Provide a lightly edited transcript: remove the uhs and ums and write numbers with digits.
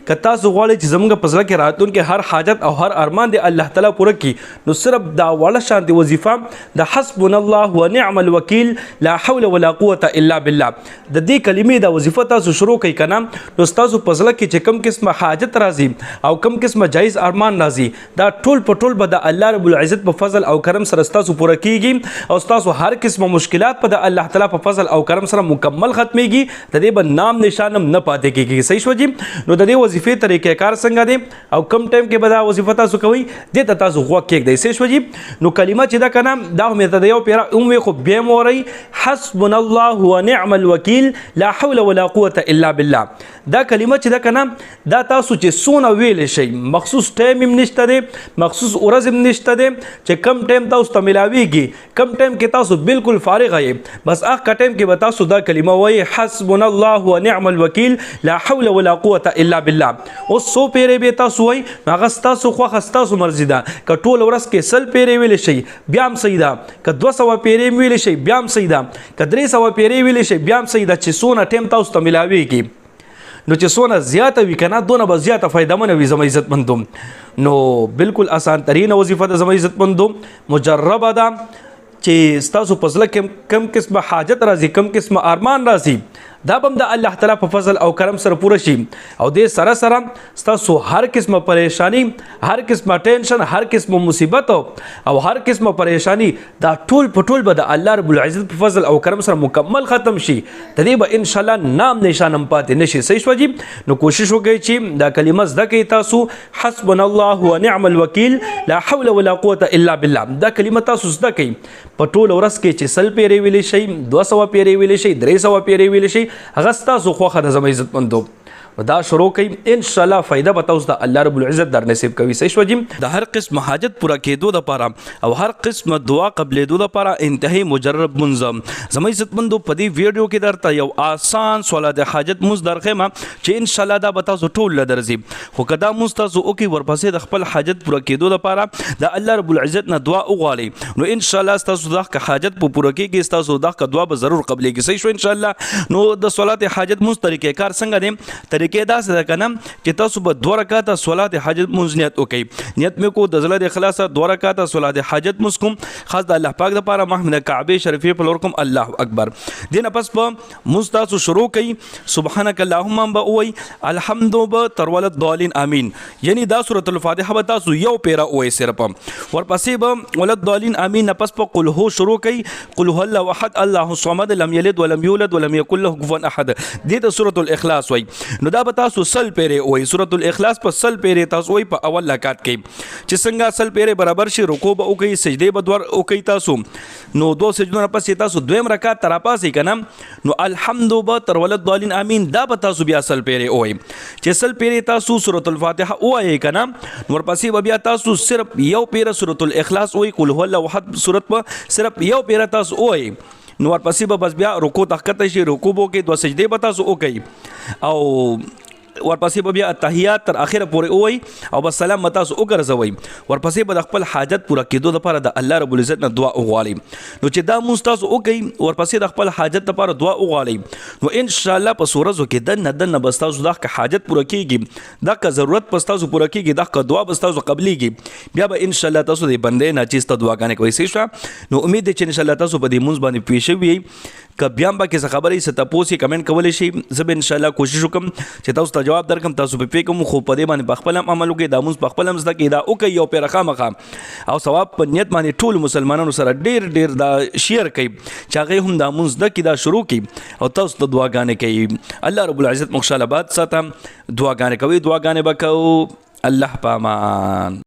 ک تاسو غواړئ چې زموږ په زړه کې راتلونکي هر حاجت او هر ارمان دی الله تعالی پوره کړي، نو صرف دا وړه شانتي وظیفه د حسبنا الله ونعم الوکیل لا حول ولا قوه الا بالله د دې کلمې د وظیفه تاسو شروع کوي کنه، نو تاسو په زړه کې چې کم قسمه حاجت راځي او کم قسمه جایز ارمان راځي دا ټول په ټول به د الله رب العزت په فضل او کرم سره تاسو پوره کیږي او تاسو هر قسمه مشکلات په د الله تعالی په فضل او کرم سره مکمل ختميږي، د دې به نام نشانم نه پاتې کیږي. صحیح شو جی؟ نو د دې وظیفې طریقې کار څنګه دی او کم ټایم کې به دا وظیفه تاسو کوي د تاسو غوږ کېږدئ. صحیح شو جی؟ نو کلمه چې دا کنه دا هم ته د یو پیرا وي خو بیا موري حسبنا الله ونعم الوکیل لا حول ولا قوه الا بالله. دا کلمه چې دا کنه دا تاسو چې سونه ویل شي مخصوص ټایم هم نشته دی، مخصوص ورځ هم نشته دی چې کم ټایم تاسو ته ملاويږي، کم ټایم کې تاسو بالکل فارغ یې، بس هغه ټایم کې به تاسو دا کلمه وایي حسبنا الله ونعم الوکیل لا حول ولا قوه الا بالله. اوس سو پیری به تاسو وایي هغه تاسو خو تاسو مرزي ده، ک ټول ورځ کې سل پیری ویل شي بیا هم صحیح ده، ک 200 پیری ویل شي بیا هم صحیح ده، ک 300 پیری ویل شي بیا هم صحیح ده، چې سونه ټایم تاسو ته ملاويږي نو چې سونه زیاته وي کنه دونه به زیاته فائدہ منه وي زما عزت مندوم. نو بالکل آسان ترین وظیفه د زما عزت مندوم مجربه ده چې تاسو په ځل کې کم قسمه حاجت راځي، کم قسمه ارمان راځي، دا بم د الله تعالی په فضل او کرم سره پوره شي او د سره سره تاسو هر قسمه پریشانی، هر قسمه ټینشن، هر قسمه مصیبت او هر قسمه پریشانی دا ټول په ټول به د الله رب العزت په فضل او کرم سره مکمل ختم شي، د دې به ان شاء الله نام نشانم پاتې نشي. صحیح شو جی؟ نو کوشش وکړئ چې دا کلمه زده کړئ تاسو حسبنا الله ونعم الوکیل لا حول ولا قوه الا بالله. دا کلمه تاسو زده کړئ په ټول ورځ کې چې سل پیری ویلې شي، 200 پیری ویلې شي، 300 پیری ویلې شي، هغه ستاسو خوښه د زما عزت مندو دا شروع کوي ان شاء الله فائدہ به تاسو د الله رب العزت در نصیب کوي. صحیح شو جی؟ د هر قسم حاجت پوره کېدو لپاره او هر قسم دعا قبلېدو لپاره انتهایی مجرب منظم زما عزت مندو په دې ویډیو کې درته یو آسان صلات حاجت مز درخمه چې ان شاء الله دا به تاسو ټول لدرځي، خو کدا مز تاسو او کې ورپسې د خپل حاجت پوره کېدو لپاره د الله رب العزت نه دعا وغواړي نو ان شاء الله تاسو د حاجت په پوره کېږي، تاسو د دعا به ضرور قبلېږي. صحیح شو ان شاء الله؟ نو د صلات حاجت مز طریقې کار څنګه دی؟ کې دا څه کنه چې تاسو به 2 رکعاته صلات حاجت مونږ نیت وکړئ، نیت مې کو د زړه د اخلاص 2 رکعاته صلات حاجت مونږ کوم خاص د الله پاک لپاره محمد کعبه شریفه په لور کوم الله اکبر. دینه پس په مونږ تاسو شروع کړئ سبحانك اللهم بوي الحمد تر ولد ضالین امین، یعنی دا سورۃ الفاتحه به تاسو یو پیرا وای صرف، ورپسې به ولد ضالین امین نه پس په قل هو شروع کړئ قل هو الله احد الله الصمد لم يلد ولم يولد ولم يكن له كفوا احد، دې ته سورۃ الاخلاص وای. نو دا به تاسو سل پیری وای سورۃ الاخلاص په سل پیری تاسو وای په اول رکعت کې چې څنګه سل پیری برابر شي رکوع به وکي، سجده به دور وکي تاسو، نو 2 سجدونه پسې تاسو دویم رکعت تر پاسې کنه نو الحمد به تر ولد ضالین امین دا به تاسو بیا سل پیری وای چې سل پیری تاسو سورۃ الفاتحه وای کنه ورپسې به بیا تاسو صرف یو پیره سورۃ الاخلاص وای قل هو الله احد سورۃ په صرف یو پیره تاسو وای نو ورپسې به بس بیا رکوع تخته شي، رکوع بو کې 2 سجدي به تاسو وکي او ورپسې به بیا التحیات تر اخره پورې وای او بس سلام تاسو وګرځوي، ورپسې به د خپل حاجت پوره کېدو لپاره د الله رب العزت نه دعا وغواړي. نو چې دا مونږ تاسو وکي ورپسې د خپل حاجت لپاره دعا وغواړي نو ان شاء الله په سورزو کې دنه بس تاسو د حاجت پوره کیږي، د ضرورت پس تاسو پوره کیږي، د دعا بس تاسو قبليږي، بیا به ان شاء الله تاسو د بندې نه چیز ته دعاګانې کوي. صحیح شو؟ نو امید چې ان شاء الله تاسو په دې مونږ باندې پیښوي ک بیا به کې خبرې ست تاسو کمنټ کولای شي، زه ان شاء الله کوشش وکم چې تاسو ته جواب درکم، تاسو په کوم خو په دې باندې بخپل عمل وکړئ، دا موږ بخپل مزده کې دا او کوي یو پیرخه مخه او ثواب په نیت باندې ټول مسلمانانو سره ډیر دا شیر کوي چې هغه هم دا مزده کې دا شروع کوي او تاسو ته دعاګانې کوي. الله رب العزت مخشاله باد ساتم، دعاګانې کوي، دعاګانې وکاو. الله پامان.